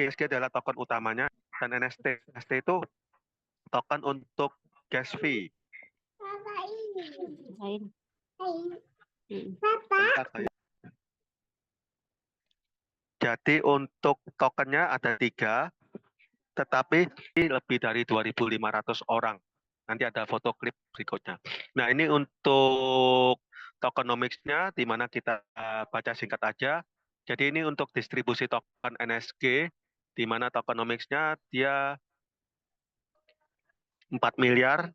ESG adalah token utamanya, dan NST itu token untuk gas fee. Bentar, saya. Jadi untuk tokennya ada 3, tetapi lebih dari 2.500 orang. Nanti ada foto klip berikutnya. Nah, ini untuk tokenomics-nya, di mana kita baca singkat aja. Jadi ini untuk distribusi token NSG, di mana tokenomics-nya dia 4 miliar,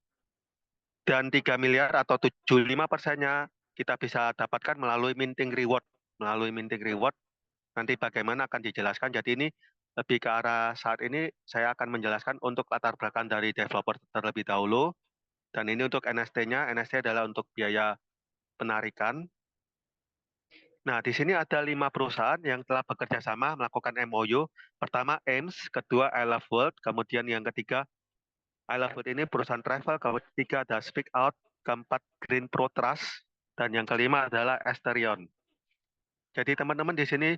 dan 3 miliar atau 75%-nya kita bisa dapatkan melalui minting reward. Melalui minting reward, nanti bagaimana akan dijelaskan. Jadi ini lebih ke arah saat ini saya akan menjelaskan untuk latar belakang dari developer terlebih dahulu. Dan ini untuk NST-nya, NST adalah untuk biaya penarikan. Nah, di sini ada 5 perusahaan yang telah bekerja sama melakukan MOU. Pertama AIMS, kedua I Love World, kemudian yang ketiga I Love World ini perusahaan travel, ketiga ada Speak Out, keempat Green Pro Trust, dan yang kelima adalah Asterion. Jadi teman-teman di sini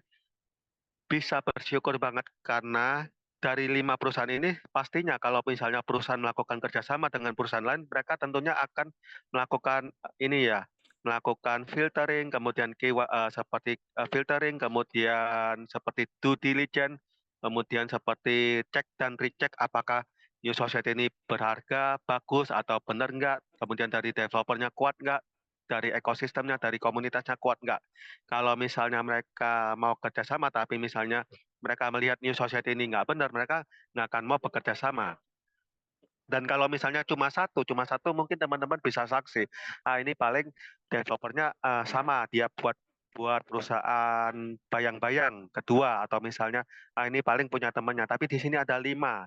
bisa bersyukur banget karena dari 5 perusahaan ini pastinya kalau misalnya perusahaan melakukan kerjasama dengan perusahaan lain, mereka tentunya akan melakukan ini ya, melakukan filtering, kemudian seperti filtering, kemudian seperti due diligence, kemudian seperti cek dan recheck apakah new society ini berharga, bagus atau benar enggak, kemudian dari developernya kuat enggak, dari ekosistemnya, dari komunitasnya kuat enggak. Kalau misalnya mereka mau kerjasama, tapi misalnya mereka melihat new society ini nggak benar, mereka nggak akan mau bekerja sama. Dan kalau misalnya cuma satu mungkin teman-teman bisa saksi. Ini paling developernya sama, dia buat perusahaan bayang-bayang kedua, atau misalnya ini paling punya temannya. Tapi di sini ada 5.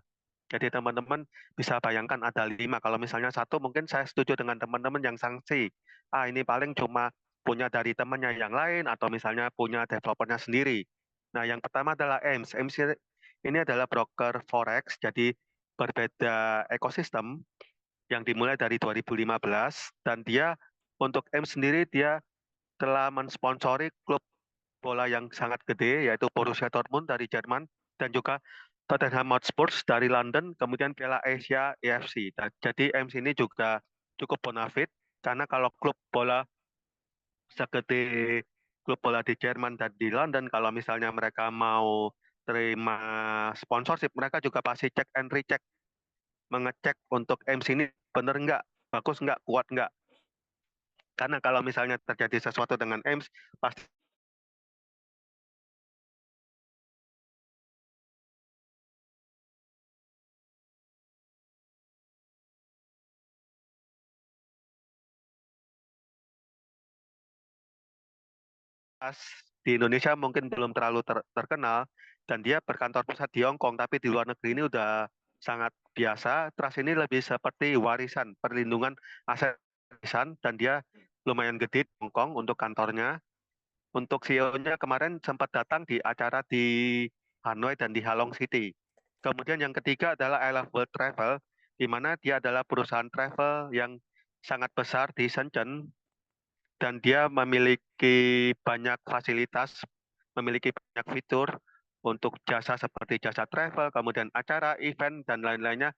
Jadi teman-teman bisa bayangkan ada 5. Kalau misalnya satu, mungkin saya setuju dengan teman-teman yang sanksi. Ini paling cuma punya dari temannya yang lain, atau misalnya punya developernya sendiri. Nah, yang pertama adalah AIMS. AIMS ini adalah broker forex, jadi berbeda ekosistem yang dimulai dari 2015, dan dia untuk AIMS sendiri dia telah mensponsori klub bola yang sangat gede, yaitu Borussia Dortmund dari Jerman, dan juga Tottenham Hotspur dari London, kemudian Piala Asia AFC. Jadi AIMS ini juga cukup bonafit, karena kalau klub bola segede klub bola di Jerman dan di London, kalau misalnya mereka mau terima sponsorship, mereka juga pasti cek and recheck, mengecek untuk AIMS ini benar nggak, bagus nggak, kuat nggak. Karena kalau misalnya terjadi sesuatu dengan AIMS, pasti di Indonesia mungkin belum terlalu terkenal, dan dia berkantor pusat di Hong Kong, tapi di luar negeri ini udah sangat biasa. Trust ini lebih seperti warisan, perlindungan aset warisan, dan dia lumayan gede di Hong Kong untuk kantornya. Untuk CEO-nya kemarin sempat datang di acara di Hanoi dan di Halong City. Kemudian yang ketiga adalah I Love World Travel, di mana dia adalah perusahaan travel yang sangat besar di Shenzhen, dan dia memiliki banyak fasilitas, memiliki banyak fitur untuk jasa seperti jasa travel, kemudian acara, event, dan lain-lainnya.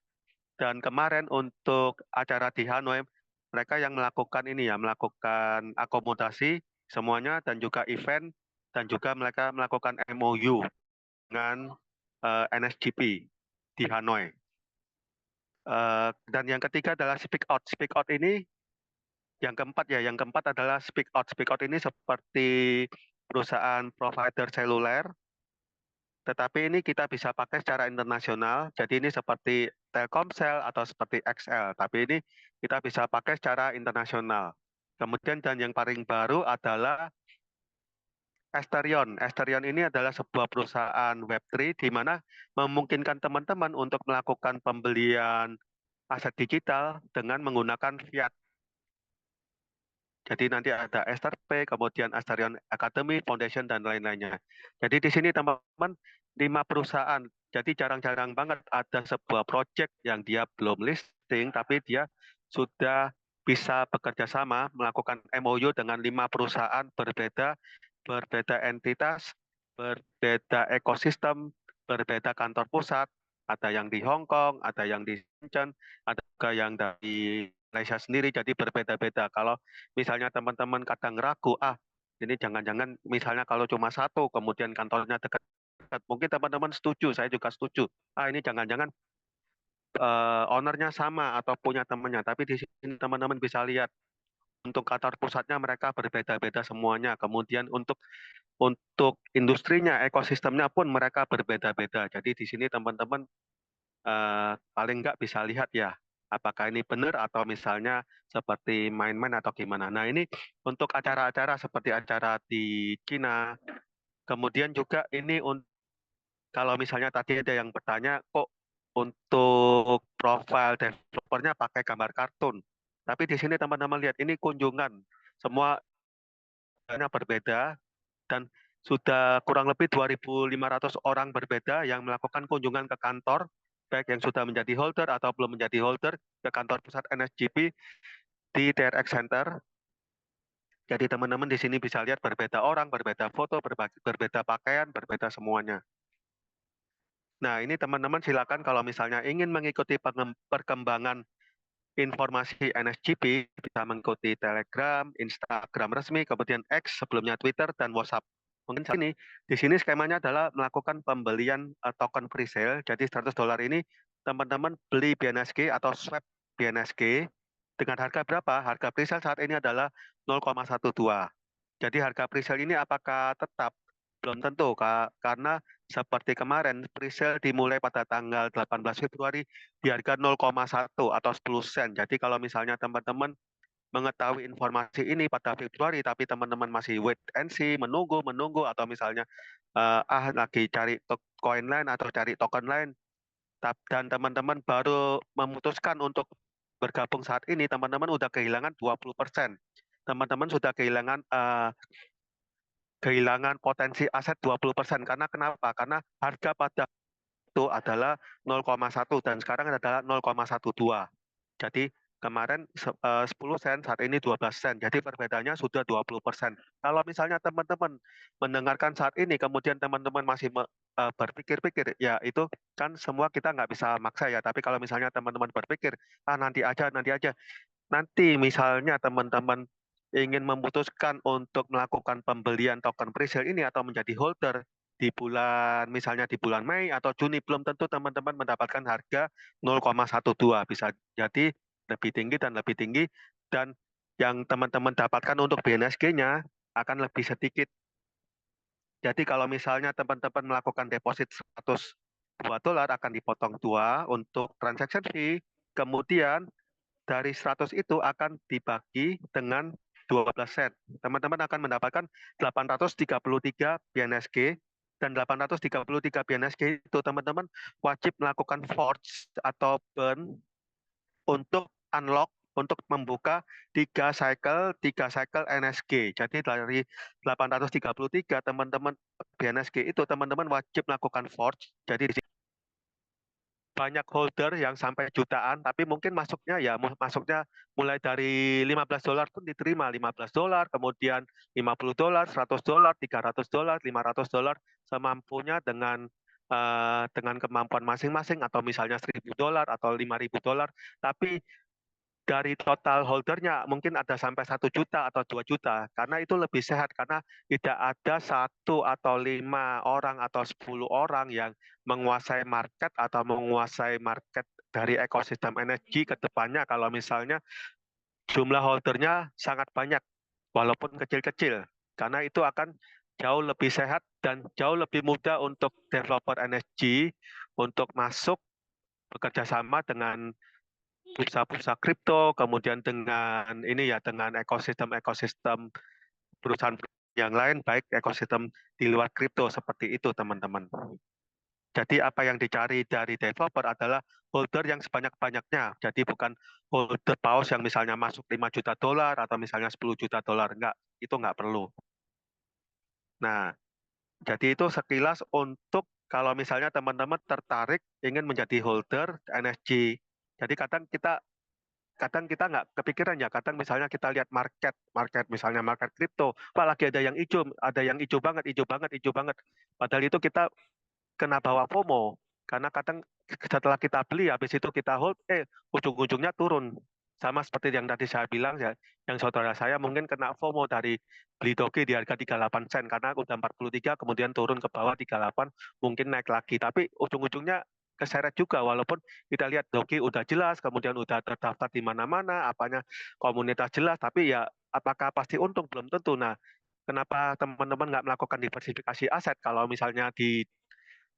Dan kemarin untuk acara di Hanoi, mereka yang melakukan ini ya, melakukan akomodasi semuanya, dan juga event, dan juga mereka melakukan MOU dengan NSGP di Hanoi. Dan yang ketiga adalah Speak Out. Speak Out ini yang keempat adalah Speak Out. Speak Out ini seperti perusahaan provider seluler, tetapi ini kita bisa pakai secara internasional. Jadi ini seperti Telkomsel atau seperti XL, tapi ini kita bisa pakai secara internasional. Kemudian dan yang paling baru adalah Asterion. Asterion ini adalah sebuah perusahaan Web3 di mana memungkinkan teman-teman untuk melakukan pembelian aset digital dengan menggunakan fiat. Jadi nanti ada Ester Pay, kemudian Asterion Academy, Foundation, dan lain-lainnya. Jadi di sini teman-teman 5 perusahaan. Jadi jarang-jarang banget ada sebuah project yang dia belum listing, tapi dia sudah bisa bekerja sama melakukan MOU dengan 5 perusahaan berbeda entitas, berbeda ekosistem, berbeda kantor pusat, ada yang di Hong Kong, ada yang di Shenzhen, ada juga yang dari Malaysia sendiri, jadi berbeda-beda. Kalau misalnya teman-teman kadang ragu, ini jangan-jangan misalnya kalau cuma satu, kemudian kantornya dekat, mungkin teman-teman setuju, saya juga setuju. Ini jangan-jangan ownernya sama atau punya temannya, tapi di sini teman-teman bisa lihat untuk kantor pusatnya mereka berbeda-beda semuanya. Kemudian untuk industrinya, ekosistemnya pun mereka berbeda-beda. Jadi di sini teman-teman paling nggak bisa lihat ya, apakah ini benar atau misalnya seperti main-main atau gimana. Nah ini untuk acara-acara seperti acara di Cina. Kemudian juga ini kalau misalnya tadi ada yang bertanya, kok untuk profil developernya pakai gambar kartun. Tapi di sini teman-teman lihat ini kunjungan, semua berbeda dan sudah kurang lebih 2.500 orang berbeda yang melakukan kunjungan ke kantor, baik yang sudah menjadi holder atau belum menjadi holder, ke kantor pusat NSGP di TRX Center. Jadi teman-teman di sini bisa lihat berbeda orang, berbeda foto, berbeda pakaian, berbeda semuanya. Nah, ini teman-teman silakan kalau misalnya ingin mengikuti perkembangan informasi NSGP, bisa mengikuti Telegram, Instagram resmi, kemudian X, sebelumnya Twitter, dan WhatsApp. Mungkin saat ini, di sini skemanya adalah melakukan pembelian token free sale. Jadi $100 ini teman-teman beli BNSG atau swap BNSG dengan harga berapa? Harga free sale saat ini adalah 0,12. Jadi harga presale ini apakah tetap? Belum tentu, karena seperti kemarin, presale dimulai pada tanggal 18 Februari di harga 0,1 atau 10 sen. Jadi kalau misalnya teman-teman mengetahui informasi ini pada Februari, tapi teman-teman masih wait and see, menunggu, atau misalnya lagi cari koin lain atau cari token lain, dan teman-teman baru memutuskan untuk bergabung saat ini, teman-teman udah kehilangan 20%. Teman-teman sudah kehilangan potensi aset 20%. Karena kenapa? Karena harga pada itu adalah 0,1 dan sekarang adalah 0,12. Jadi kemarin 10 sen, saat ini 12 sen. Jadi perbedaannya sudah 20%. Kalau misalnya teman-teman mendengarkan saat ini, kemudian teman-teman masih berpikir-pikir, ya itu kan semua kita nggak bisa maksa ya. Tapi kalau misalnya teman-teman berpikir, nanti aja, nanti misalnya teman-teman ingin memutuskan untuk melakukan pembelian token presale ini atau menjadi holder di misalnya di bulan Mei atau Juni, belum tentu teman-teman mendapatkan harga 0,12, bisa jadi lebih tinggi dan lebih tinggi, dan yang teman-teman dapatkan untuk BNSG-nya akan lebih sedikit. Jadi kalau misalnya teman-teman melakukan deposit $102 akan dipotong 2 untuk transaction fee, kemudian dari 100 itu akan dibagi dengan 12 set. Teman-teman akan mendapatkan 833 BNSG, dan 833 BNSG itu teman-teman wajib melakukan forge atau burn untuk unlock, untuk membuka 3 cycle NSG. Jadi dari 833 teman-teman BNSG itu teman-teman wajib melakukan forge. Jadi banyak holder yang sampai jutaan, tapi mungkin masuknya mulai dari $15 pun diterima, $15, kemudian $50, $100, $300, $500, semampunya dengan kemampuan masing-masing, atau misalnya $1.000 atau $5.000. Tapi dari total holdernya mungkin ada sampai 1 juta atau 2 juta, karena itu lebih sehat, karena tidak ada 1 atau 5 orang atau 10 orang yang menguasai market atau menguasai market dari ekosistem energi ke depannya kalau misalnya jumlah holdernya sangat banyak walaupun kecil-kecil, karena itu akan jauh lebih sehat dan jauh lebih mudah untuk developer energi untuk masuk bekerja sama dengan bursa-bursa kripto, kemudian dengan ekosistem perusahaan yang lain, baik ekosistem di luar kripto seperti itu, teman-teman. Jadi apa yang dicari dari developer adalah holder yang sebanyak-banyaknya. Jadi bukan holder paus yang misalnya masuk $5 juta atau misalnya $10 juta. Enggak, itu enggak perlu. Nah, jadi itu sekilas untuk kalau misalnya teman-teman tertarik ingin menjadi holder NSG. Jadi kadang kita nggak kepikiran ya, kadang misalnya kita lihat misalnya market kripto, lagi ada yang hijau banget, padahal itu kita kena bawa FOMO. Karena kadang setelah kita beli, habis itu kita hold, ujung-ujungnya turun. Sama seperti yang tadi saya bilang, ya, yang saudara saya mungkin kena FOMO dari beli Doge di harga 38 sen, karena udah 43, kemudian turun ke bawah 38, mungkin naik lagi. Tapi ujung-ujungnya keseret juga, walaupun kita lihat Doge udah jelas, kemudian udah terdaftar di mana-mana, apanya komunitas jelas, tapi ya apakah pasti untung? Belum tentu. Nah, kenapa teman-teman nggak melakukan diversifikasi aset kalau misalnya di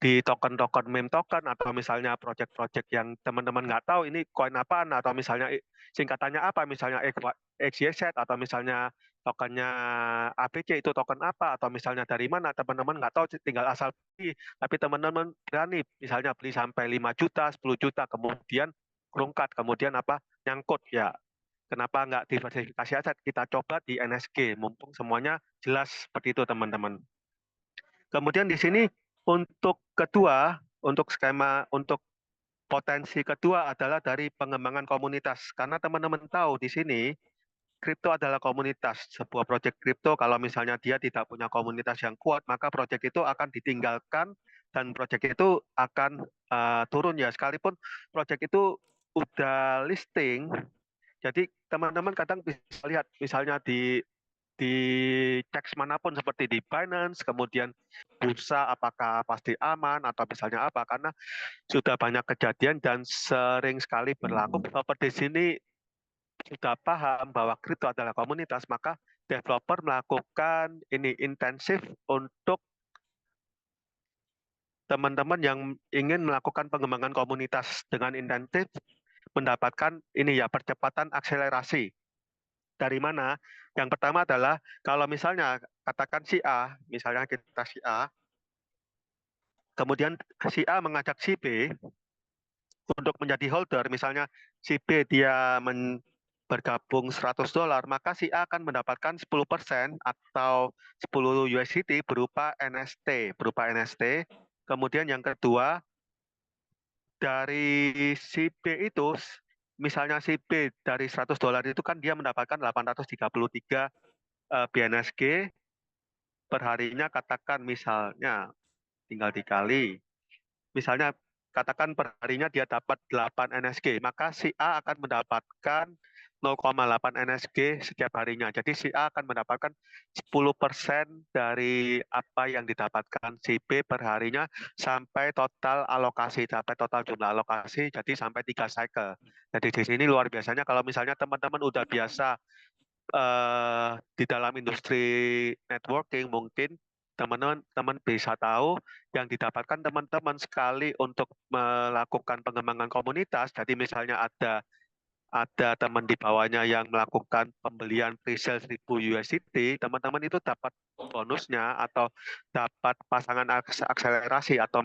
token-token meme token atau misalnya project-project yang teman-teman nggak tahu ini koin apaan atau misalnya singkatannya apa, misalnya XYZ atau misalnya tokennya ABC itu token apa atau misalnya dari mana, teman-teman nggak tahu, tinggal asal beli, tapi teman-teman berani misalnya beli sampai 5 juta 10 juta kemudian kerungkat, kemudian apa, nyangkut ya. Kenapa nggak diversifikasi aset, kita coba di NSG mumpung semuanya jelas seperti itu teman-teman. Kemudian di sini untuk kedua, untuk skema, untuk potensi kedua adalah dari pengembangan komunitas. Karena teman-teman tahu di sini, kripto adalah komunitas. Sebuah proyek kripto kalau misalnya dia tidak punya komunitas yang kuat, maka proyek itu akan ditinggalkan dan proyek itu akan turun ya. Sekalipun proyek itu udah listing, jadi teman-teman kadang bisa lihat misalnya di teks manapun seperti di Binance, kemudian bursa apakah pasti aman atau misalnya apa, karena sudah banyak kejadian dan sering sekali berlaku bahwa di sini sudah paham bahwa kripto adalah komunitas, maka developer melakukan ini intensif untuk teman-teman yang ingin melakukan pengembangan komunitas dengan intensif mendapatkan ini ya percepatan akselerasi. Dari mana? Yang pertama adalah kalau misalnya katakan si A, misalnya kita si A, kemudian si A mengajak si B untuk menjadi holder, misalnya si B dia bergabung $100, maka si A akan mendapatkan 10% atau 10 USDT berupa NST, Kemudian yang kedua, dari si B itu, misalnya si B dari $100 itu kan dia mendapatkan 833 BNSG perharinya, katakan misalnya tinggal dikali, misalnya katakan perharinya dia dapat 8 NSG, maka si A akan mendapatkan 0,8 NSG setiap harinya. Jadi si A akan mendapatkan 10% dari apa yang didapatkan si B perharinya sampai total alokasi, sampai total jumlah alokasi, jadi sampai 3 cycle. Jadi di sini luar biasanya kalau misalnya teman-teman udah biasa di dalam industri networking, mungkin teman-teman bisa tahu yang didapatkan teman-teman sekali untuk melakukan pengembangan komunitas. Jadi misalnya ada teman di bawahnya yang melakukan pembelian pre-sale 1000 USDT, teman-teman itu dapat bonusnya atau dapat pasangan akselerasi atau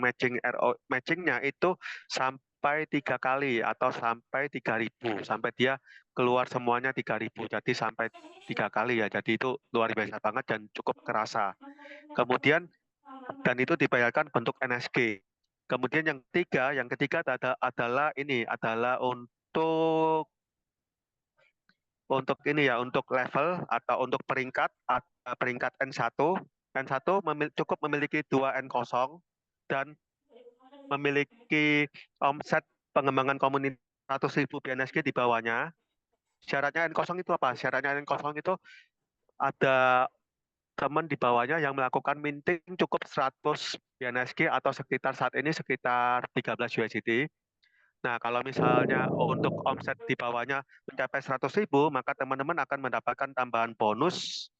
matchingnya itu sampai 3 kali atau sampai 3.000, sampai dia keluar semuanya 3.000, jadi sampai 3 kali ya. Jadi itu luar biasa banget dan cukup kerasa. Kemudian dan itu dibayarkan bentuk NSG. Kemudian yang ketiga adalah ini adalah untuk ini ya, untuk level atau untuk peringkat peringkat N1. N1 cukup memiliki 2 N0 dan memiliki omset pengembangan komunitas 100.000 BNSG di bawahnya. Syaratnya N0 itu apa? Syaratnya N0 itu ada teman di bawahnya yang melakukan minting cukup 100 BNSG atau sekitar saat ini sekitar 13 USDT. Nah, kalau misalnya untuk omset di bawahnya mencapai 100.000, maka teman-teman akan mendapatkan tambahan bonus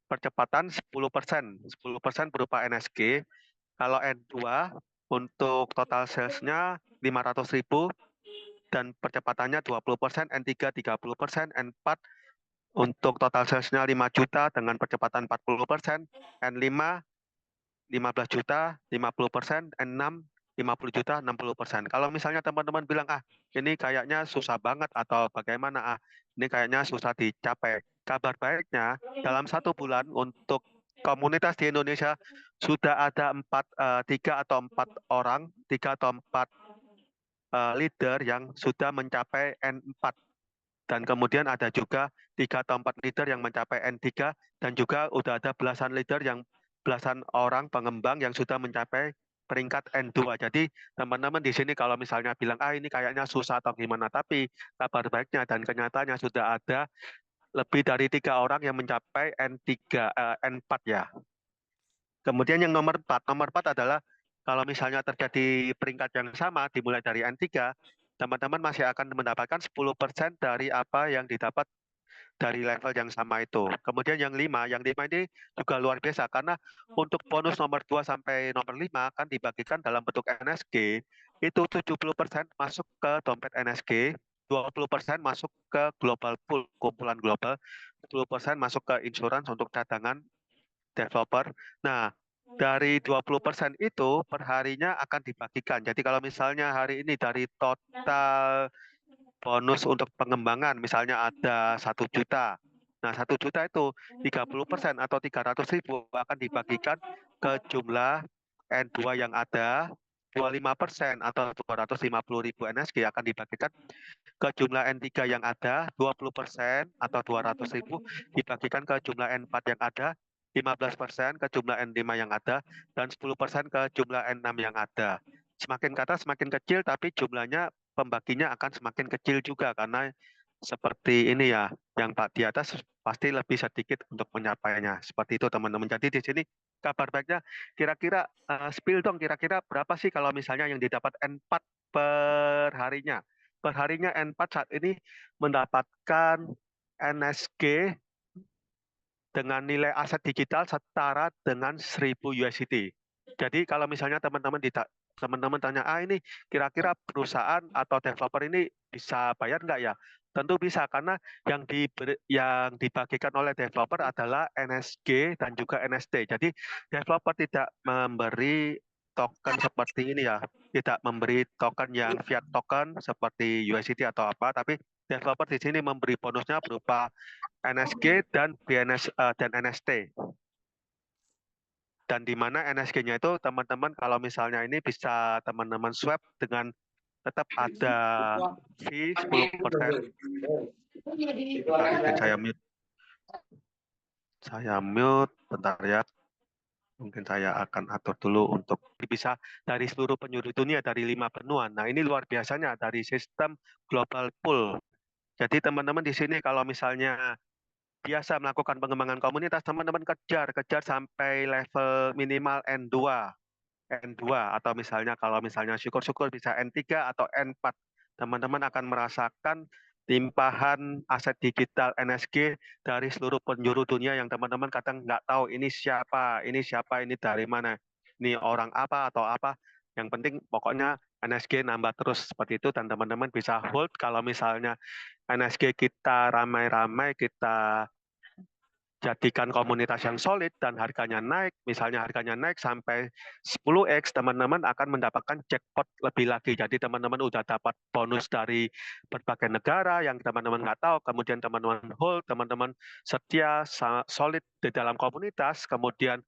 percepatan 10%. 10% berupa NSG. Kalau N2 untuk total sales-nya 500.000 dan percepatannya 20%, N3 30%, N4 untuk total sales-nya 5 juta dengan percepatan 40%, N5 15 juta 50%, N6 50 juta 60%. Kalau misalnya teman-teman bilang, ini kayaknya susah banget atau bagaimana, ini kayaknya susah dicapai. Kabar baiknya, dalam 1 bulan untuk komunitas di Indonesia sudah ada 3 atau 4 leader yang sudah mencapai N4. Dan kemudian ada juga 3 atau 4 leader yang mencapai N3 dan juga udah ada belasan leader yang belasan orang pengembang yang sudah mencapai peringkat N2. Jadi teman-teman di sini kalau misalnya bilang, ini kayaknya susah atau gimana, tapi kabar baiknya dan kenyataannya sudah ada lebih dari 3 orang yang mencapai N3, N4 ya. Kemudian yang nomor 4 adalah kalau misalnya terjadi peringkat yang sama dimulai dari N3, teman-teman masih akan mendapatkan 10% dari apa yang didapat dari level yang sama itu. Kemudian yang lima ini juga luar biasa karena untuk bonus nomor 2 sampai nomor 5 kan dibagikan dalam bentuk NSG, itu 70% masuk ke dompet NSG, 20% masuk ke global pool, kumpulan global, 10% masuk ke insurans untuk cadangan developer. Nah, dari 20% itu perharinya akan dibagikan. Jadi kalau misalnya hari ini dari total bonus untuk pengembangan misalnya ada 1 juta. Nah, 1 juta itu 30% atau 300.000 akan dibagikan ke jumlah N2 yang ada, 25% atau 250.000 NSG akan dibagikan ke jumlah N3 yang ada, 20% atau 200.000 dibagikan ke jumlah N4 yang ada, 15% ke jumlah N5 yang ada, dan 10% ke jumlah N6 yang ada. Semakin ke atas semakin kecil, tapi jumlahnya pembaginya akan semakin kecil juga karena seperti ini ya, yang Pak di atas pasti lebih sedikit untuk menyapainya. Seperti itu teman-teman. Jadi di sini kabar baiknya kira-kira spill dong kira-kira berapa sih kalau misalnya yang didapat N4 per harinya? Perharinya N4 saat ini mendapatkan NSG dengan nilai aset digital setara dengan 1.000 USDT. Jadi kalau misalnya teman-teman tanya, ini kira-kira perusahaan atau developer ini bisa bayar nggak ya? Tentu bisa karena yang dibagikan oleh developer adalah NSG dan juga NST. Jadi developer tidak memberi token seperti ini ya, tidak memberi token yang fiat token seperti USDT atau apa, tapi developer di sini memberi bonusnya berupa NSG dan dan NST. Dan di mana NSG-nya itu teman-teman kalau misalnya ini bisa teman-teman swap dengan tetap ada fee 10%. Bentar, mungkin saya mute. Bentar ya. Mungkin saya akan atur dulu untuk bisa dari seluruh penjuru dunia, dari 5 benua. Nah, ini luar biasanya dari sistem global pool. Jadi teman-teman di sini kalau misalnya biasa melakukan pengembangan komunitas, teman-teman kejar sampai level minimal N2 atau misalnya kalau misalnya syukur-syukur bisa N3 atau N4. Teman-teman akan merasakan limpahan aset digital NSG dari seluruh penjuru dunia yang teman-teman kadang nggak tahu ini siapa, ini dari mana, ini orang apa atau apa. Yang penting pokoknya NSG nambah terus seperti itu dan teman-teman bisa hold kalau misalnya NSG kita ramai-ramai, kita jadikan komunitas yang solid dan harganya naik, misalnya harganya naik sampai 10x, teman-teman akan mendapatkan jackpot lebih lagi. Jadi teman-teman udah dapat bonus dari berbagai negara yang teman-teman nggak tahu, kemudian teman-teman hold, teman-teman setia, solid di dalam komunitas, kemudian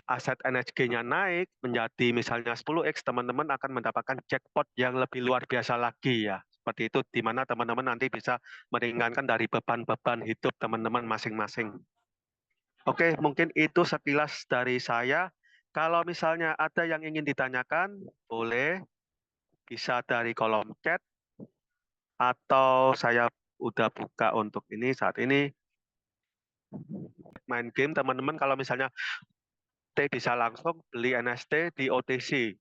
aset NSG-nya naik menjadi misalnya 10x, teman-teman akan mendapatkan jackpot yang lebih luar biasa lagi ya. Seperti itu, di mana teman-teman nanti bisa meringankan dari beban-beban hidup teman-teman masing-masing. Oke, mungkin itu sekilas dari saya. Kalau misalnya ada yang ingin ditanyakan, boleh bisa dari kolom chat atau saya udah buka untuk ini saat ini main game teman-teman kalau misalnya bisa langsung beli NST di OTC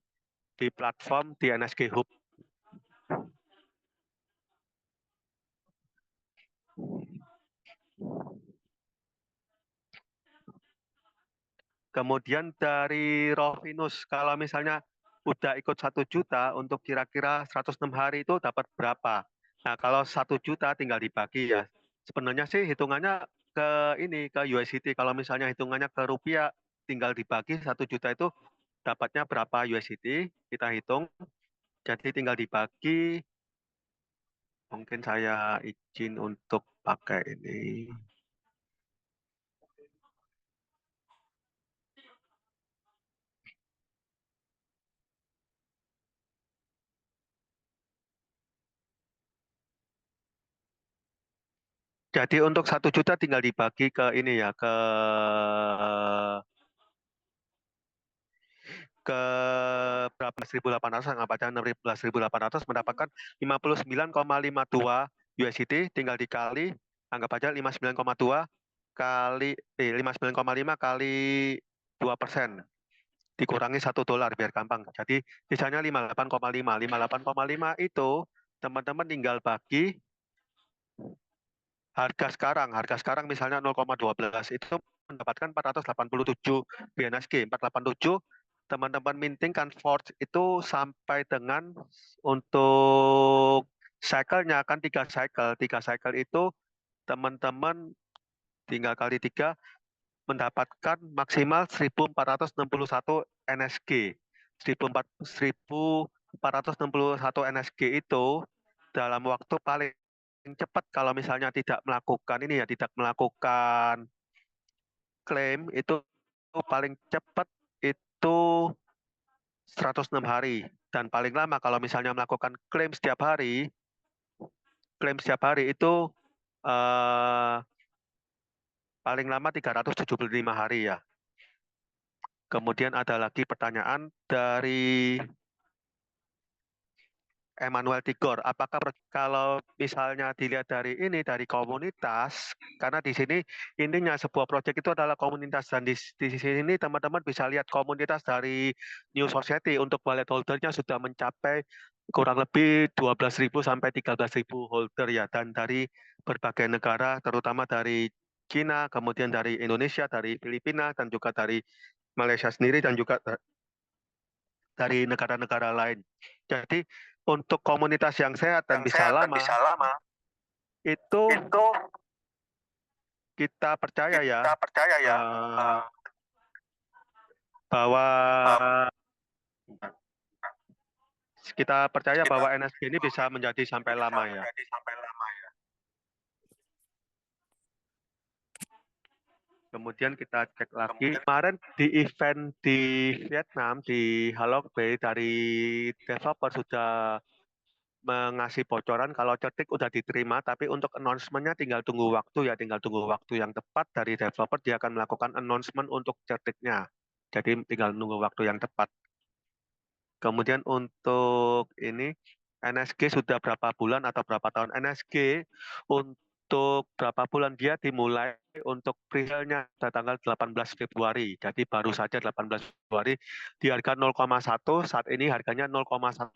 di platform di NSG Hub. Kemudian dari Rovinus, kalau misalnya udah ikut 1 juta untuk kira-kira 106 hari itu dapat berapa? Nah, kalau 1 juta tinggal dibagi ya. Sebenarnya sih hitungannya ke ini, ke USDT. Kalau misalnya hitungannya ke rupiah, tinggal dibagi 1 juta itu dapatnya berapa USDT, kita hitung. Jadi tinggal dibagi, mungkin saya izin untuk pakai ini. Jadi untuk 1 juta tinggal dibagi ke ini ya, ke ke berapa 1.800, anggap aja 16.800 mendapatkan 59,52 USD, tinggal dikali anggap aja 59,2 kali 59,5 kali 2%, dikurangi $1 biar gampang. Jadi sisanya 58,5. 58,5 itu teman-teman tinggal bagi harga sekarang misalnya 0,12 itu mendapatkan 487 BNSG. 487 teman-teman mintingkan Forge itu sampai dengan untuk cycle-nya kan 3 cycle. 3 cycle itu teman-teman tinggal kali 3 mendapatkan maksimal 1.461 NSG. 1.461 NSG itu dalam waktu paling cepat kalau misalnya tidak melakukan ini ya, tidak melakukan klaim itu paling cepat itu 106 hari, dan paling lama kalau misalnya melakukan klaim setiap hari itu paling lama 375 hari ya. Kemudian ada lagi pertanyaan dari Emmanuel Tigor, apakah kalau misalnya dilihat dari ini, dari komunitas, karena di sini intinya sebuah proyek itu adalah komunitas, dan di sini teman-teman bisa lihat komunitas dari New Society untuk wallet holdernya sudah mencapai kurang lebih 12.000 sampai 13.000 holder ya, dan dari berbagai negara, terutama dari Cina, kemudian dari Indonesia, dari Filipina, dan juga dari Malaysia sendiri, dan juga dari negara-negara lain. Jadi untuk komunitas yang sehat dan bisa lama, itu kita percaya ya bahwa NSG ini bisa menjadi sampai lama ya. Kemudian kita cek lagi, kemarin di event di Vietnam, di Halong Bay, dari developer sudah mengasih bocoran kalau certik udah diterima, tapi untuk announcement-nya tinggal tunggu waktu ya, tinggal tunggu waktu yang tepat dari developer, dia akan melakukan announcement untuk certiknya. Jadi tinggal nunggu waktu yang tepat. Kemudian untuk ini, NSG sudah berapa bulan atau berapa tahun? NSG untuk berapa bulan dia dimulai untuk pre-sale-nya pada tanggal 18 Februari. Jadi baru saja 18 Februari di harga 0,1, saat ini harganya 0,12.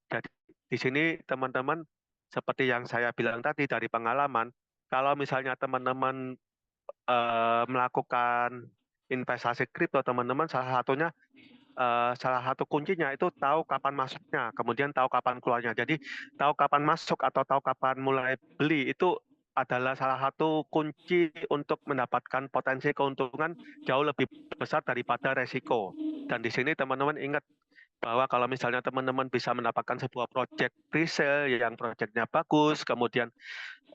Jadi di sini teman-teman seperti yang saya bilang tadi dari pengalaman, kalau misalnya teman-teman melakukan investasi kripto, teman-teman salah satu kuncinya itu tahu kapan masuknya, kemudian tahu kapan keluarnya. Jadi tahu kapan masuk atau tahu kapan mulai beli itu adalah salah satu kunci untuk mendapatkan potensi keuntungan jauh lebih besar daripada resiko. Dan di sini teman-teman ingat bahwa kalau misalnya teman-teman bisa mendapatkan sebuah project pre-sale yang projectnya bagus, kemudian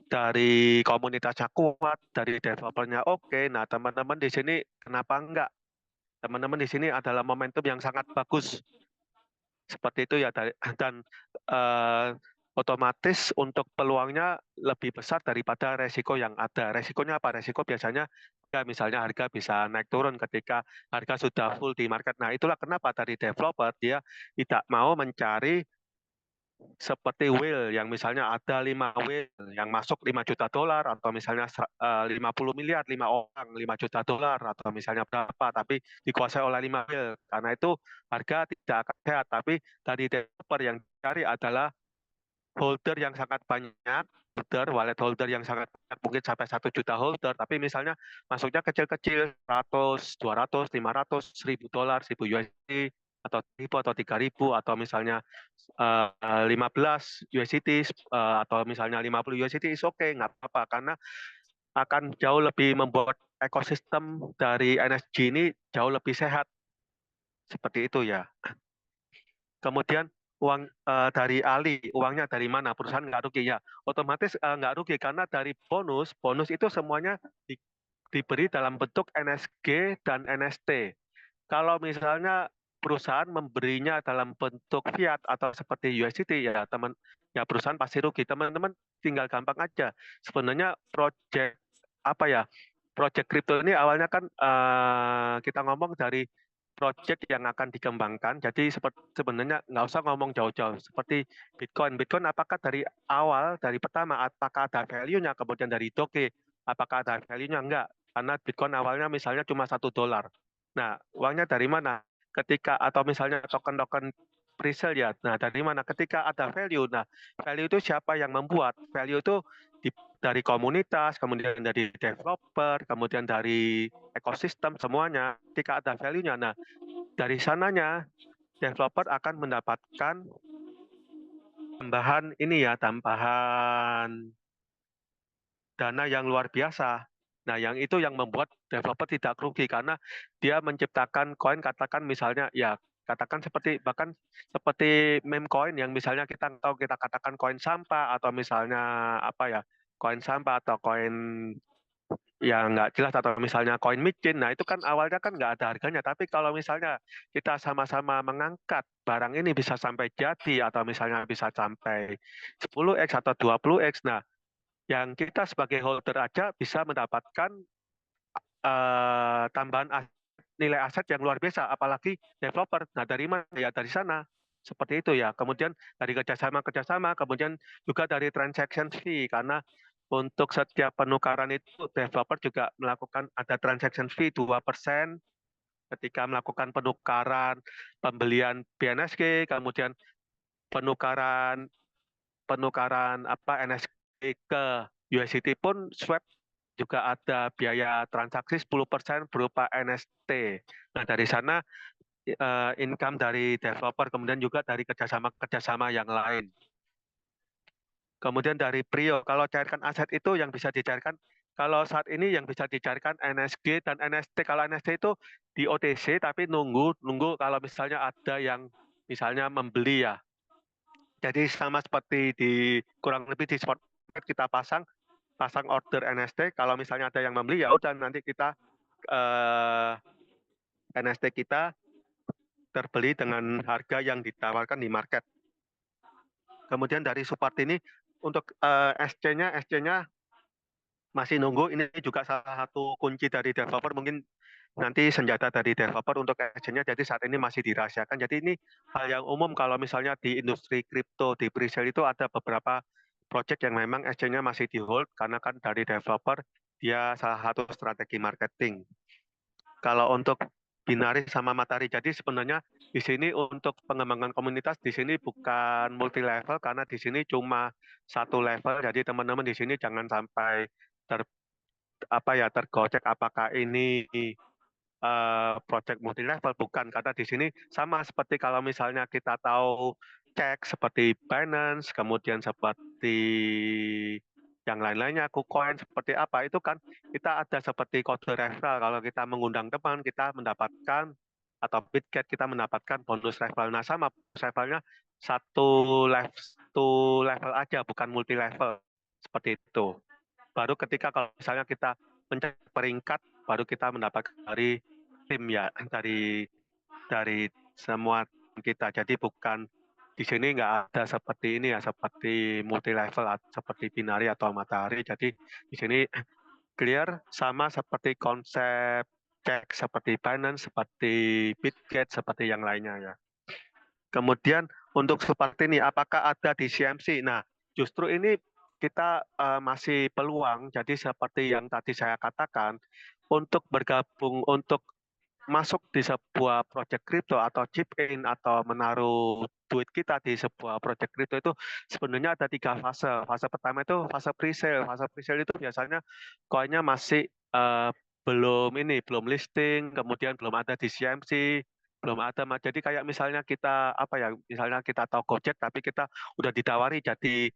dari komunitasnya kuat, dari developernya oke, nah teman-teman di sini kenapa enggak? Teman-teman di sini adalah momentum yang sangat bagus seperti itu ya, dan otomatis untuk peluangnya lebih besar daripada resiko yang ada. Resikonya apa? Resiko biasanya ya misalnya harga bisa naik turun ketika harga sudah full di market. Nah itulah kenapa dari developer dia tidak mau mencari seperti whale yang misalnya ada 5 whale yang masuk 5 juta dolar, atau misalnya 50 miliar 5 orang 5 juta dolar, atau misalnya berapa tapi dikuasai oleh 5 whale, karena itu harga tidak akan sehat. Tapi dari developer yang dicari adalah holder yang sangat banyak, wallet holder yang sangat banyak, mungkin sampai 1 juta holder, tapi misalnya masuknya kecil-kecil, 100, 200, 500, 1.000 dolar, 1.000 USD, atau 1.000 atau 3.000, atau misalnya 15 USD, atau misalnya 50 USD, is okay, nggak apa-apa, karena akan jauh lebih membuat ekosistem dari NSG ini jauh lebih sehat. Seperti itu ya. Kemudian uang dari Ali, uangnya dari mana? Perusahaan nggak rugi ya. Otomatis nggak rugi karena dari bonus itu semuanya diberi dalam bentuk NSG dan NST. Kalau misalnya perusahaan memberinya dalam bentuk fiat atau seperti USDT ya perusahaan pasti rugi. Teman-teman tinggal gampang aja. Sebenarnya proyek kripto ini awalnya kan kita ngomong dari project yang akan dikembangkan. Jadi sebenarnya nggak usah ngomong jauh-jauh. Seperti Bitcoin. Bitcoin apakah dari awal, dari pertama, apakah ada value-nya, kemudian dari Doge, apakah ada value-nya? Enggak. Karena Bitcoin awalnya misalnya cuma $1. Nah, uangnya dari mana? Ketika, atau misalnya token-token pre-sale ya. Nah, dari mana? Ketika ada value. Nah, value itu siapa yang membuat? Value itu dari komunitas, kemudian dari developer, kemudian dari ekosistem semuanya. Ketika ada value-nya, nah dari sananya developer akan mendapatkan tambahan dana yang luar biasa. Nah, yang itu yang membuat developer tidak rugi karena dia menciptakan koin, katakan misalnya ya katakan bahkan seperti meme coin yang misalnya kita tahu, kita katakan koin sampah, atau misalnya apa ya, koin sampah atau koin yang nggak jelas, atau misalnya koin micin. Nah, itu kan awalnya kan nggak ada harganya, tapi kalau misalnya kita sama-sama mengangkat barang ini bisa sampai jadi, atau misalnya bisa sampai 10x atau 20x, nah yang kita sebagai holder aja bisa mendapatkan tambahan nilai aset yang luar biasa, apalagi developer. Nah, dari mana? Ya dari sana. Seperti itu ya. Kemudian dari kerjasama, kemudian juga dari transaction fee, karena untuk setiap penukaran itu developer juga melakukan ada transaction fee 2% ketika melakukan penukaran pembelian BNSG, kemudian penukaran penukaran NSG ke USDT pun swap juga ada biaya transaksi 10% berupa NST. Nah, dari sana income dari developer, kemudian juga dari kerjasama yang lain. Kemudian dari Prio, kalau cairkan aset itu yang bisa dicairkan, kalau saat ini yang bisa dicairkan NSG dan NST. Kalau NST itu di OTC, tapi nunggu kalau misalnya ada yang misalnya membeli ya. Jadi sama seperti kurang lebih di spot market kita pasang order NST, kalau misalnya ada yang membeli ya udah nanti kita NST kita terbeli dengan harga yang ditawarkan di market. Kemudian dari support ini untuk SC-nya masih nunggu. Ini juga salah satu kunci dari developer, mungkin nanti senjata dari developer untuk SC-nya, jadi saat ini masih dirahasiakan. Jadi ini hal yang umum kalau misalnya di industri kripto, di pre-sale itu ada beberapa project yang memang SC-nya masih di hold, karena kan dari developer dia salah satu strategi marketing. Kalau untuk Binari sama Matahari, jadi sebenarnya di sini untuk pengembangan komunitas di sini bukan multi level, karena di sini cuma satu level. Jadi teman-teman di sini jangan sampai tergocek apakah ini project multi level, bukan, karena di sini sama seperti kalau misalnya kita tahu cek seperti Binance, kemudian seperti yang lain-lainnya, KuCoin seperti apa, itu kan kita ada seperti kode referral. Kalau kita mengundang teman, kita mendapatkan, atau Bitget kita mendapatkan bonus referral. Nah, sama referralnya satu level aja, bukan multi level seperti itu. Baru ketika kalau misalnya kita mencari peringkat, baru kita mendapatkan dari tim ya, dari semua kita. Jadi bukan di sini nggak ada seperti ini ya, seperti multi level, seperti Binari atau Matahari. Jadi di sini clear, sama seperti konsep cek seperti Binance, seperti Bitget, seperti yang lainnya ya. Kemudian untuk seperti ini, apakah ada di CMC? Nah, justru ini kita masih peluang. Jadi seperti yang tadi saya katakan, untuk bergabung, untuk masuk di sebuah project crypto atau chip in atau menaruh duit kita di sebuah project crypto itu sebenarnya ada 3 fase. Fase pertama itu fase pre-sale. Fase pre-sale itu biasanya koinnya masih belum listing, kemudian belum ada di CMC, belum ada. Jadi kayak misalnya kita misalnya kita tahu Gojek tapi kita udah ditawari jadi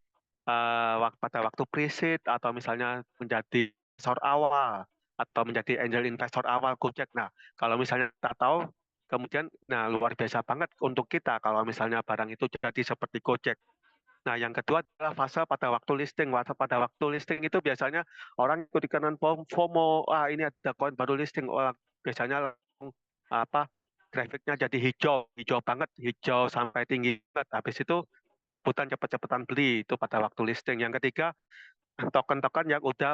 pada waktu pre-seed, atau misalnya menjadi investor awal, atau menjadi angel investor awal Gojek. Nah, kalau misalnya kita tahu, kemudian luar biasa banget untuk kita kalau misalnya barang itu jadi seperti Gojek. Nah, yang kedua adalah fase pada waktu listing. Pada waktu listing itu biasanya orang ikut ikutan FOMO, ini ada koin baru listing. Biasanya langsung grafiknya jadi hijau banget, hijau sampai tinggi banget. Habis itu bukan cepet-cepetan beli, itu pada waktu listing. Yang ketiga, token-token yang udah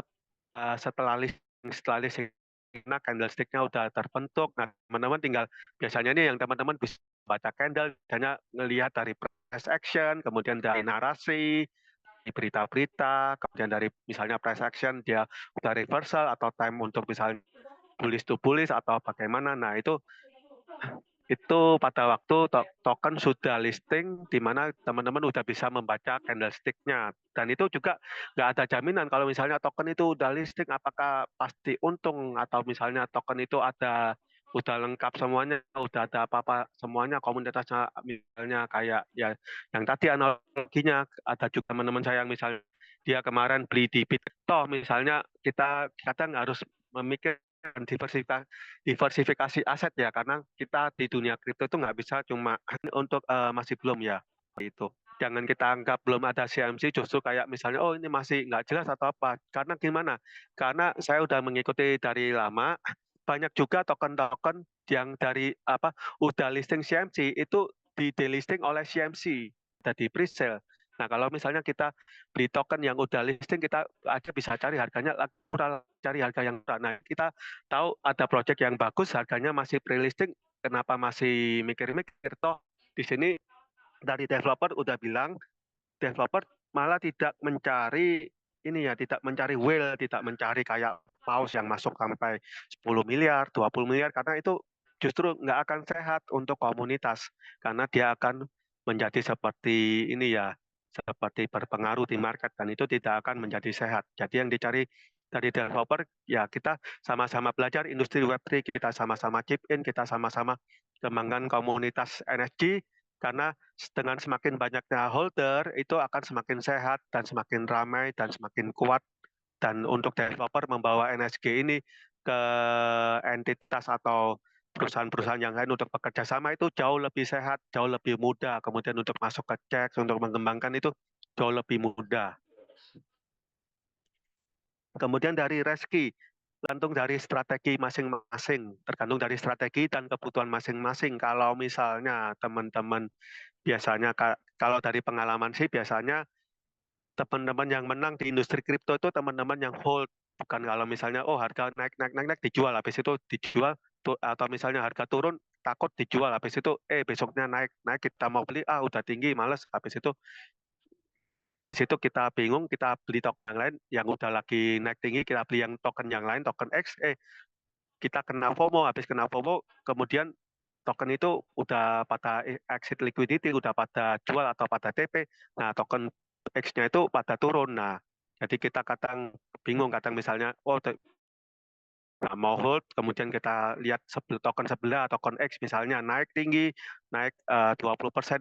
setelah listing karena candlestick-nya udah terbentuk. Nah, teman-teman tinggal biasanya nih yang teman-teman bisa baca candle, misalnya ngelihat dari price action, kemudian dari narasi, di berita-berita, kemudian dari misalnya price action dia udah reversal atau time untuk misalnya bullish to bullish atau bagaimana. Nah, itu pada waktu token sudah listing di mana teman-teman udah bisa membaca candlestick-nya. Dan itu juga nggak ada jaminan kalau misalnya token itu udah listing apakah pasti untung atau misalnya token itu udah lengkap semuanya, udah ada apa-apa semuanya komunitasnya misalnya kayak ya yang tadi analoginya ada juga teman-teman saya yang misalnya dia kemarin beli di Bitcoin, misalnya kita kadang harus memikir diversifikasi aset ya karena kita di dunia kripto itu nggak bisa cuma untuk masih belum ya itu jangan kita anggap belum ada CMC justru kayak misalnya oh ini masih nggak jelas atau apa karena gimana karena saya udah mengikuti dari lama banyak juga token-token yang dari apa udah listing CMC itu di delisting oleh CMC di pre-sale. Nah kalau misalnya kita beli token yang udah listing kita aja bisa cari harganya murah, cari harga yang murah. Nah kita tahu ada project yang bagus harganya masih pre-listing kenapa masih mikir-mikir toh di sini dari developer udah bilang developer malah tidak mencari ini ya tidak mencari whale tidak mencari kayak paus yang masuk sampai 10 miliar 20 miliar karena itu justru nggak akan sehat untuk komunitas karena dia akan menjadi seperti ini ya seperti berpengaruh di market dan itu tidak akan menjadi sehat. Jadi yang dicari dari developer ya kita sama-sama belajar industri Web3, kita sama-sama chip in, kita sama-sama kembangkan komunitas NSG karena dengan semakin banyaknya holder itu akan semakin sehat dan semakin ramai dan semakin kuat dan untuk developer membawa NSG ini ke entitas atau perusahaan-perusahaan yang lain untuk bekerja sama itu jauh lebih sehat, jauh lebih mudah. Kemudian untuk masuk ke cek, untuk mengembangkan itu jauh lebih mudah. Kemudian dari reski, tergantung dari strategi masing-masing, tergantung dari strategi dan kebutuhan masing-masing. Kalau misalnya teman-teman biasanya kalau dari pengalaman sih biasanya teman-teman yang menang di industri kripto itu teman-teman yang hold bukan kalau misalnya oh harga naik naik naik naik dijual habis itu dijual atau misalnya harga turun takut dijual habis itu besoknya naik naik kita mau beli udah tinggi males habis itu situ kita bingung kita beli token yang lain yang udah lagi naik tinggi kita beli yang token yang lain token X kita kena FOMO habis kena FOMO kemudian token itu udah pada exit liquidity, udah pada jual atau pada TP. Nah, token X-nya itu pada turun. Nah, jadi kita kadang bingung, kadang misalnya, oh nggak mau hold, kemudian kita lihat token sebelah, token X misalnya naik tinggi, naik 20%,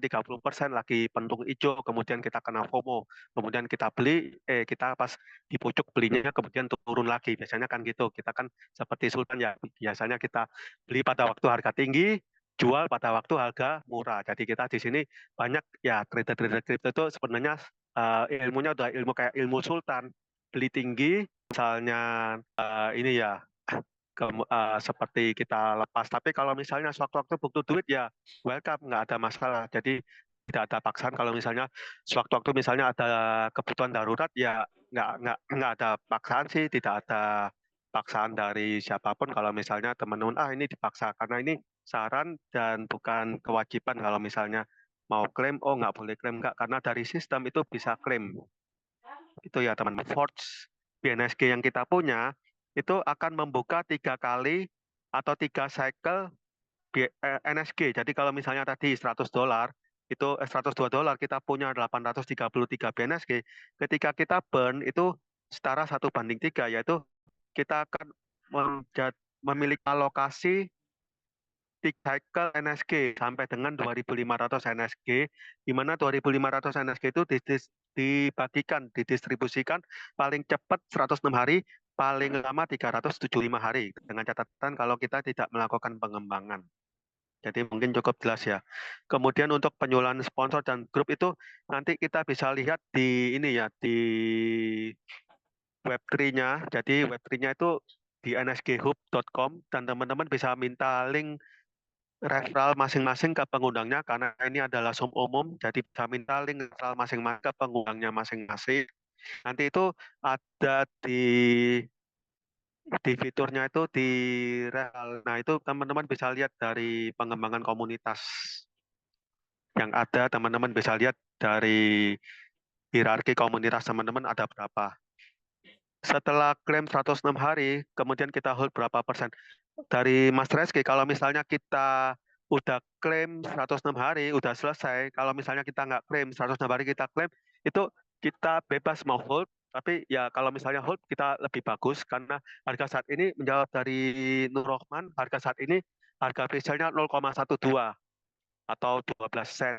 30%, lagi pentung hijau, kemudian kita kena FOMO, kemudian kita beli, kita pas di pucuk belinya kemudian turun lagi, biasanya kan gitu, kita kan seperti Sultan ya, biasanya kita beli pada waktu harga tinggi, jual pada waktu harga murah, jadi kita di sini banyak ya trader-trader kripto itu sebenarnya ilmunya udah ilmu kayak ilmu Sultan, beli tinggi, misalnya ini ya seperti kita lepas. Tapi kalau misalnya sewaktu-waktu butuh duit ya welcome, nggak ada masalah. Jadi tidak ada paksaan. Kalau misalnya sewaktu-waktu misalnya ada kebutuhan darurat ya nggak ada paksaan sih, tidak ada paksaan dari siapapun. Kalau misalnya teman-teman ini dipaksa karena ini saran dan bukan kewajiban. Kalau misalnya mau klaim, oh nggak boleh klaim nggak karena dari sistem itu bisa klaim. Itu ya teman-teman. Forge BNSG yang kita punya itu akan membuka 3 kali atau 3 cycle NSG. Jadi kalau misalnya tadi $100 itu $102 kita punya 833 BNSG. Ketika kita burn itu setara 1:3 yaitu kita akan memiliki alokasi 3 cycle NSG sampai dengan 2.500 NSG, di mana 2.500 NSG itu dibagikan, didistribusikan paling cepat 106 hari, paling lama 375 hari, dengan catatan kalau kita tidak melakukan pengembangan. Jadi mungkin cukup jelas ya. Kemudian untuk penyuluhan sponsor dan grup itu nanti kita bisa lihat di ini ya, di Web3-nya. Jadi Web3-nya itu di nsghub.com dan teman-teman bisa minta link referral masing-masing ke pengundangnya karena ini adalah Zoom umum, jadi bisa minta link referral masing-masing ke pengundangnya masing-masing. Nanti itu ada di di fiturnya itu di real. Nah, itu teman-teman bisa lihat dari pengembangan komunitas yang ada, teman-teman bisa lihat dari hierarki komunitas teman-teman ada berapa. Setelah klaim 106 hari, kemudian kita hold berapa persen. Dari Mas Reski, kalau misalnya kita udah klaim 106 hari, udah selesai, kalau misalnya kita nggak klaim 106 hari kita klaim, itu kita bebas mau hold, tapi ya kalau misalnya hold kita lebih bagus karena harga saat ini menjawab dari Nur Rohman, harga saat ini harga presale-nya 0,12 atau 12 sen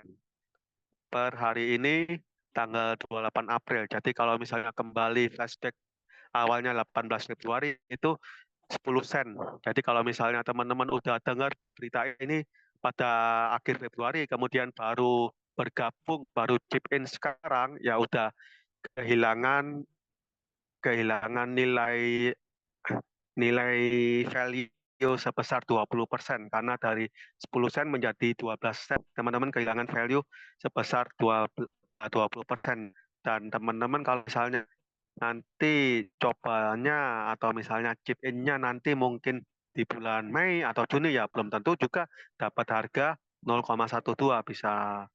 per hari ini tanggal 28 April. Jadi kalau misalnya kembali flashback awalnya 18 Februari itu 10 sen. Jadi kalau misalnya teman-teman udah dengar berita ini pada akhir Februari, kemudian baru bergabung, baru chip in sekarang, ya udah kehilangan kehilangan nilai nilai value sebesar 20% karena dari 10 sen menjadi 12 sen. Teman-teman kehilangan value sebesar 20%. Dan teman-teman kalau misalnya nanti cobanya atau misalnya chip in-nya nanti mungkin di bulan Mei atau Juni ya belum tentu juga dapat harga 0,12 bisa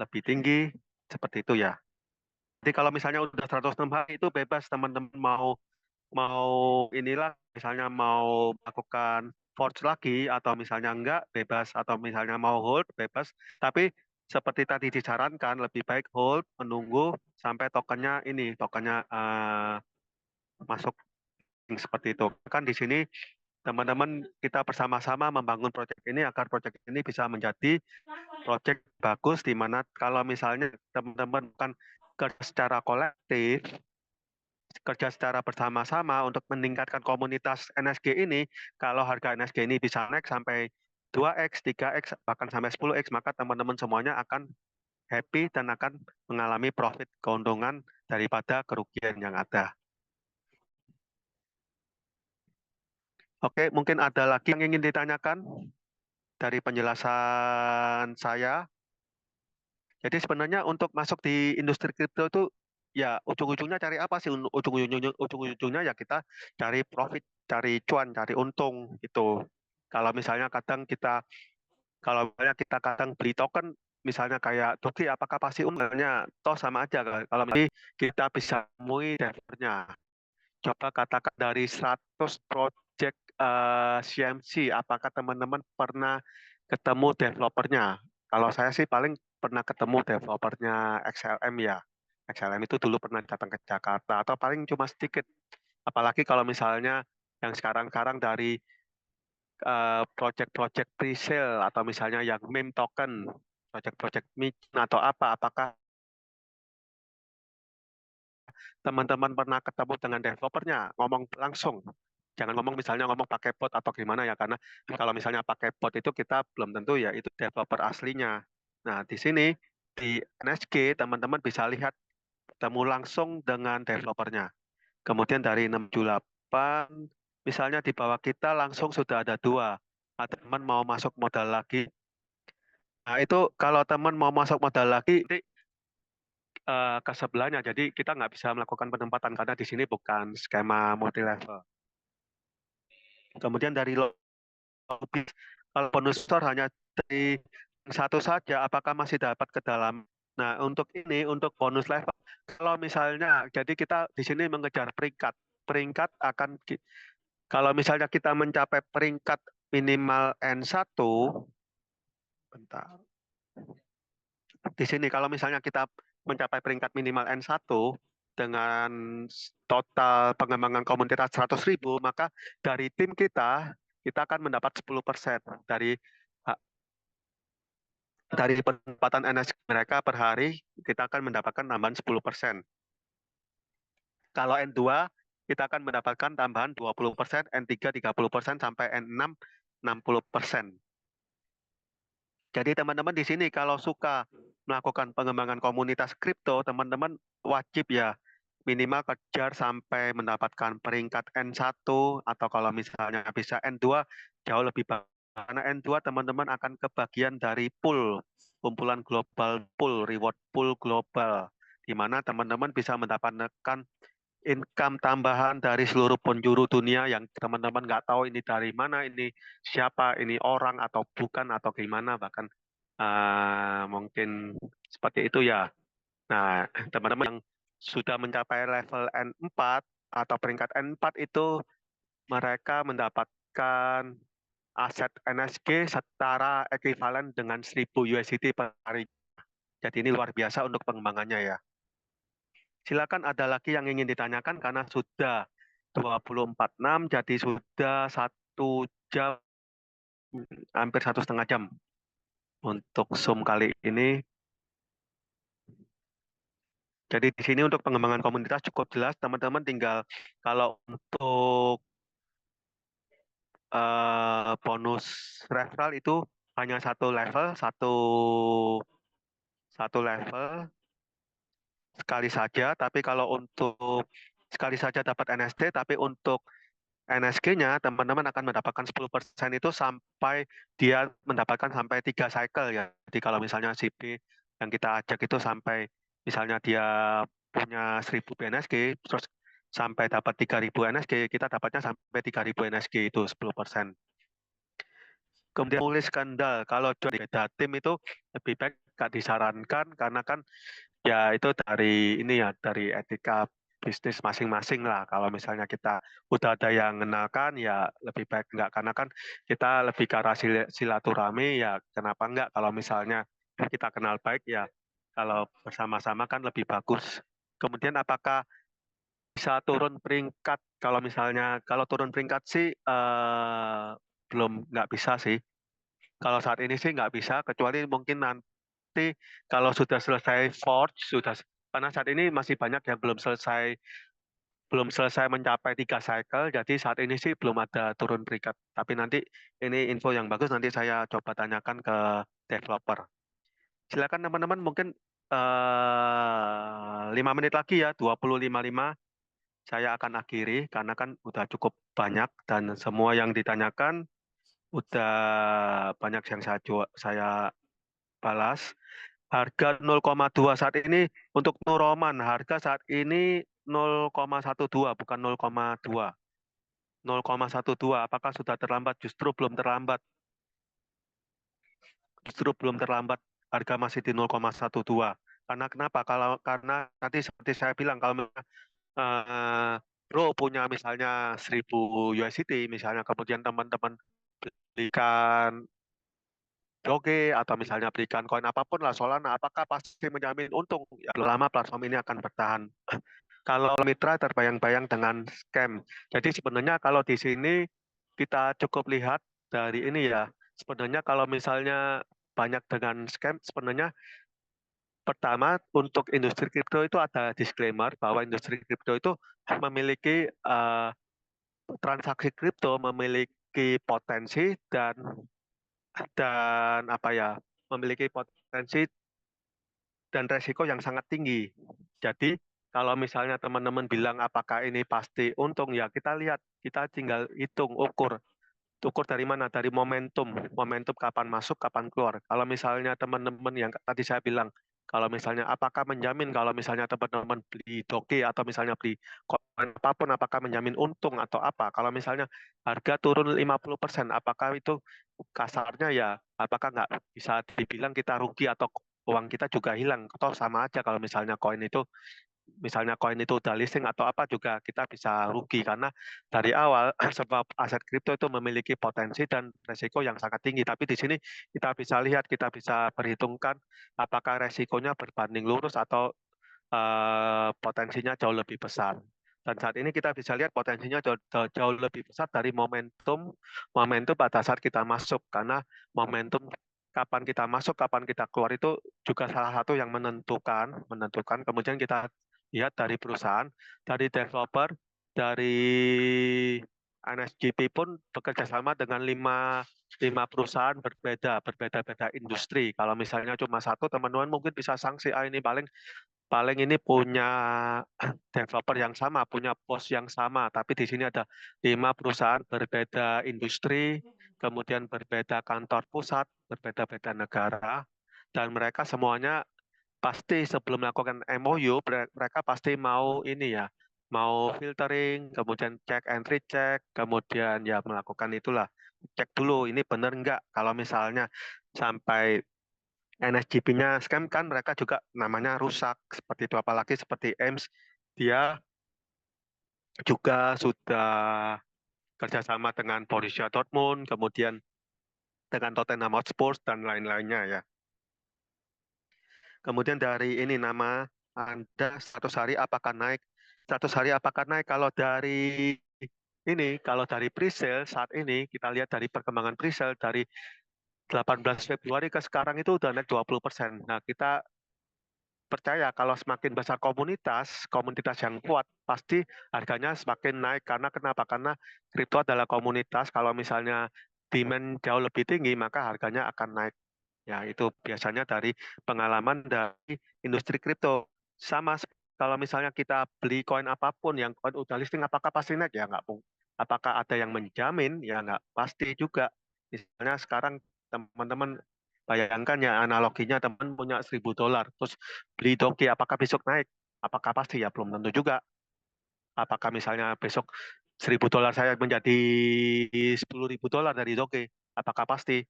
lebih tinggi seperti itu ya. Jadi kalau misalnya udah 106 hari itu bebas teman-teman mau mau inilah misalnya mau melakukan forge lagi atau misalnya enggak bebas atau misalnya mau hold bebas tapi seperti tadi disarankan lebih baik hold menunggu sampai tokennya masuk seperti itu. Kan di sini teman-teman kita bersama-sama membangun proyek ini agar proyek ini bisa menjadi proyek bagus di mana kalau misalnya teman-teman kan kerja secara kolektif, kerja secara bersama-sama untuk meningkatkan komunitas NSG ini, kalau harga NSG ini bisa naik sampai 2x, 3x, bahkan sampai 10x, maka teman-teman semuanya akan happy dan akan mengalami profit keuntungan daripada kerugian yang ada. Oke, mungkin ada lagi yang ingin ditanyakan dari penjelasan saya. Jadi sebenarnya untuk masuk di industri kripto itu ya ujung-ujungnya cari apa sih? Ujung-ujungnya ya kita cari profit, cari cuan, cari untung gitu. Kalau misalnya kadang beli token misalnya kayak Doge apakah pasti untungnya toh sama aja kalau misalnya kita bisa temui drivernya. Coba katakan dari 100 project CMC, apakah teman-teman pernah ketemu developernya? Kalau saya sih paling pernah ketemu developernya XLM ya. XLM itu dulu pernah datang ke Jakarta, atau paling cuma sedikit. Apalagi kalau misalnya yang sekarang-sekarang dari project-project pre-sale, atau misalnya yang meme token, project-project meme atau apa, apakah teman-teman pernah ketemu dengan developernya, ngomong langsung. Jangan ngomong misalnya ngomong pakai bot atau gimana ya, karena kalau misalnya pakai bot itu kita belum tentu ya itu developer aslinya. Nah, di sini di NSG teman-teman bisa lihat ketemu langsung dengan developernya. Kemudian dari 678, misalnya di bawah kita langsung sudah ada dua. Nah, teman mau masuk modal lagi. Nah, itu kalau teman mau masuk modal lagi, ke sebelahnya. Jadi kita nggak bisa melakukan penempatan karena di sini bukan skema multi level. Kemudian dari lobby, kalau bonus store hanya dari satu saja, apakah masih dapat ke dalam? Nah, untuk bonus level, kalau misalnya, jadi kita di sini mengejar peringkat. Peringkat kalau misalnya kita mencapai peringkat minimal N1, bentar. Di sini kalau misalnya kita mencapai peringkat minimal N1 dengan total pengembangan komunitas 100.000, maka dari tim kita akan mendapat 10% dari pendapatan NS mereka per hari, kita akan mendapatkan tambahan 10%. Kalau N2, kita akan mendapatkan tambahan 20%, N3 30%, sampai N6 60%. Jadi teman-teman di sini kalau suka melakukan pengembangan komunitas kripto, teman-teman wajib ya minimal kejar sampai mendapatkan peringkat N1 atau kalau misalnya bisa N2 jauh lebih bagus. Karena N2 teman-teman akan kebagian dari pool, kumpulan global pool, reward pool global, di mana teman-teman bisa mendapatkan income tambahan dari seluruh penjuru dunia yang teman-teman nggak tahu ini dari mana, ini siapa, ini orang atau bukan atau gimana, bahkan mungkin seperti itu ya. Nah, teman-teman yang sudah mencapai level N4 atau peringkat N4 itu mereka mendapatkan aset NSG setara ekuivalen dengan 1000 USDT per hari. Jadi ini luar biasa untuk pengembangannya ya. Silakan ada lagi yang ingin ditanyakan karena sudah 24:06, jadi sudah 1 jam, hampir 1,5 jam untuk Zoom kali ini. Jadi di sini untuk pengembangan komunitas cukup jelas, teman-teman tinggal kalau untuk bonus referral itu hanya satu level, satu level sekali saja. Tapi kalau untuk sekali saja dapat NST, tapi untuk NSG-nya teman-teman akan mendapatkan 10% itu sampai dia mendapatkan sampai 3 cycle ya. Jadi kalau misalnya si B yang kita ajak itu sampai misalnya dia punya 1000 BNSG, terus sampai dapat 3000 NSG, kita dapatnya sampai 3000 NSG itu 10%. Kemudian mulai skandal, kalau dari beda tim itu lebih baik nggak disarankan karena kan ya itu dari ini ya, dari etika bisnis masing-masing lah. Kalau misalnya kita udah ada yang mengenalkan ya lebih baik enggak, karena kan kita lebih ke arah silaturahmi ya, kenapa enggak kalau misalnya kita kenal baik ya, kalau bersama-sama kan lebih bagus. Kemudian apakah bisa turun peringkat? Kalau misalnya kalau turun peringkat sih belum, nggak bisa sih. Kalau saat ini sih nggak bisa, kecuali mungkin nanti kalau sudah selesai Forge, sudah, karena saat ini masih banyak yang belum selesai mencapai 3 cycle, jadi saat ini sih belum ada turun peringkat. Tapi nanti ini info yang bagus, nanti saya coba tanyakan ke developer. Silakan teman-teman, mungkin 5 menit lagi ya, 20:55 saya akan akhiri karena kan udah cukup banyak dan semua yang ditanyakan udah banyak yang saya balas. Harga 0,2 saat ini untuk Nuroman, harga saat ini 0,12 bukan 0,2. 0,12 apakah sudah terlambat? Justru belum terlambat. Justru belum terlambat. Harga masih di 0,12. Karena kenapa? Karena nanti seperti saya bilang kalau uh, Bro punya misalnya 1000 USDT misalnya, kemudian teman-teman belikan Doge atau misalnya berikan koin apapun lah Solana, apakah pasti menjamin untung? Ya, belum lama platform ini akan bertahan. Kalau mitra terbayang-bayang dengan scam. Jadi sebenarnya kalau di sini kita cukup lihat dari ini ya. Sebenarnya kalau misalnya banyak dengan scam, sebenarnya pertama untuk industri kripto itu ada disclaimer bahwa industri kripto itu memiliki transaksi kripto memiliki potensi dan apa ya, memiliki potensi dan resiko yang sangat tinggi. Jadi kalau misalnya teman-teman bilang apakah ini pasti untung, ya kita lihat, kita tinggal hitung, ukur. Ukur dari mana? Dari momentum. Momentum kapan masuk, kapan keluar. Kalau misalnya teman-teman yang tadi saya bilang, kalau misalnya apakah menjamin kalau misalnya teman-teman beli Doge atau misalnya beli koin apapun, apakah menjamin untung atau apa? Kalau misalnya harga turun 50%, apakah itu kasarnya ya, apakah nggak bisa dibilang kita rugi atau uang kita juga hilang? Atau sama aja kalau misalnya koin itu udah listing atau apa juga kita bisa rugi karena dari awal sebab aset kripto itu memiliki potensi dan resiko yang sangat tinggi. Tapi di sini kita bisa lihat, kita bisa perhitungkan apakah resikonya berbanding lurus atau potensinya jauh lebih besar. Dan saat ini kita bisa lihat potensinya jauh lebih besar dari momentum momentum pada saat kita masuk, karena momentum kapan kita masuk, kapan kita keluar itu juga salah satu yang menentukan. Kemudian kita lihat dari perusahaan, dari developer, dari NSGP pun bekerja sama dengan lima perusahaan berbeda industri. Kalau misalnya cuma satu, teman-teman mungkin bisa sanksi, ini paling paling ini punya developer yang sama, punya pos yang sama, tapi di sini ada 5 perusahaan berbeda industri, kemudian berbeda kantor pusat, berbeda-beda negara, dan mereka semuanya pasti sebelum melakukan MOU, mereka pasti mau ini ya, mau filtering, kemudian cek and recheck, kemudian ya melakukan itulah, cek dulu ini benar nggak. Kalau misalnya sampai NSGP-nya scam kan mereka juga namanya rusak seperti itu, apalagi seperti EMS dia juga sudah kerjasama dengan Borussia Dortmund, kemudian dengan Tottenham Hotspur dan lain-lainnya ya. Kemudian dari ini nama Anda 100 hari apakah naik? 100 hari apakah naik? Kalau dari ini, kalau dari presale saat ini kita lihat dari perkembangan presale dari 18 Februari ke sekarang itu udah naik 20%. Nah, kita percaya kalau semakin besar komunitas yang kuat, pasti harganya semakin naik. Karena kenapa? Karena kripto adalah komunitas, kalau misalnya demand jauh lebih tinggi, maka harganya akan naik. Ya, itu biasanya dari pengalaman dari industri kripto. Sama kalau misalnya kita beli koin apapun, yang koin udah listing, apakah pasti naik? Ya, nggak. Apakah ada yang menjamin? Ya, nggak pasti juga. Misalnya sekarang teman-teman bayangkan ya analoginya teman punya $1.000, terus beli Doge, apakah besok naik? Apakah pasti? Ya, belum tentu juga. Apakah misalnya besok $1.000 saya menjadi $10.000 dari Doge? Apakah pasti?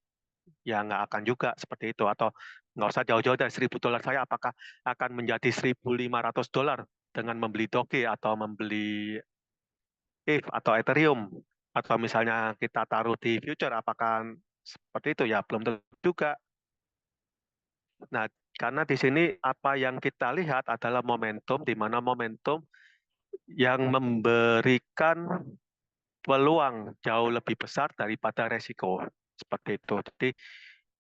Ya nggak akan juga seperti itu. Atau nggak usah jauh-jauh dari $1.000 saya, apakah akan menjadi $1.500 dengan membeli Doge atau membeli ETH atau Ethereum, atau misalnya kita taruh di future, apakah seperti itu? Ya belum tentu juga. Nah, karena di sini apa yang kita lihat adalah momentum, di mana momentum yang memberikan peluang jauh lebih besar daripada resiko. Seperti itu. Jadi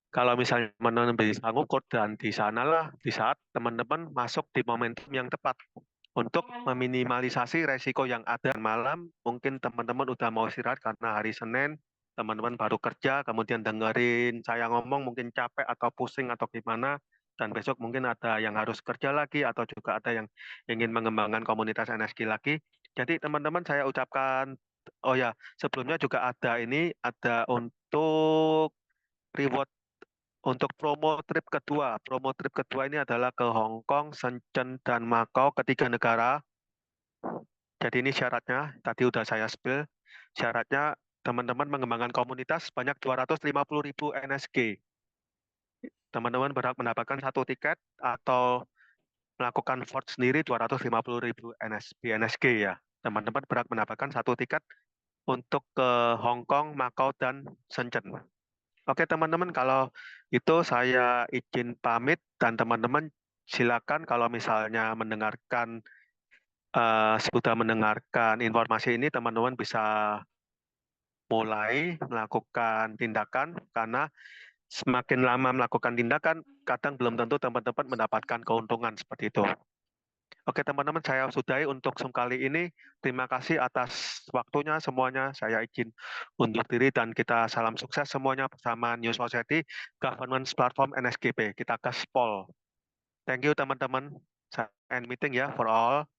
kalau misalnya teman-teman bisa ngukur, dan di sanalah di saat teman-teman masuk di momentum yang tepat untuk meminimalisasi resiko yang ada. Malam mungkin teman-teman udah mau istirahat karena hari Senin, teman-teman baru kerja, kemudian dengerin saya ngomong mungkin capek atau pusing atau gimana, dan besok mungkin ada yang harus kerja lagi atau juga ada yang ingin mengembangkan komunitas NSG lagi. Jadi teman-teman saya ucapkan, oh ya, sebelumnya juga ada ini, ada untuk reward untuk promo trip kedua. Promo trip kedua ini adalah ke Hong Kong, Shenzhen, dan Macau, ketiga negara. Jadi ini syaratnya, tadi udah saya spill. Syaratnya teman-teman mengembangkan komunitas sebanyak 250.000 NSG. Teman-teman berhak mendapatkan satu tiket atau melakukan vote sendiri 250.000 NSG ya. Teman-teman berhak mendapatkan satu tiket untuk ke Hong Kong, Macau, dan Shenzhen. Oke teman-teman, kalau itu saya izin pamit, dan teman-teman silakan kalau misalnya sudah mendengarkan informasi ini, teman-teman bisa mulai melakukan tindakan, karena semakin lama melakukan tindakan, kadang belum tentu teman-teman mendapatkan keuntungan seperti itu. Oke teman-teman, saya sudahi untuk Zoom kali ini. Terima kasih atas waktunya semuanya. Saya izin undur diri, dan kita salam sukses semuanya bersama New Society Governance Platform NSGP. Kita gaspol. Thank you teman-teman. End meeting ya for all.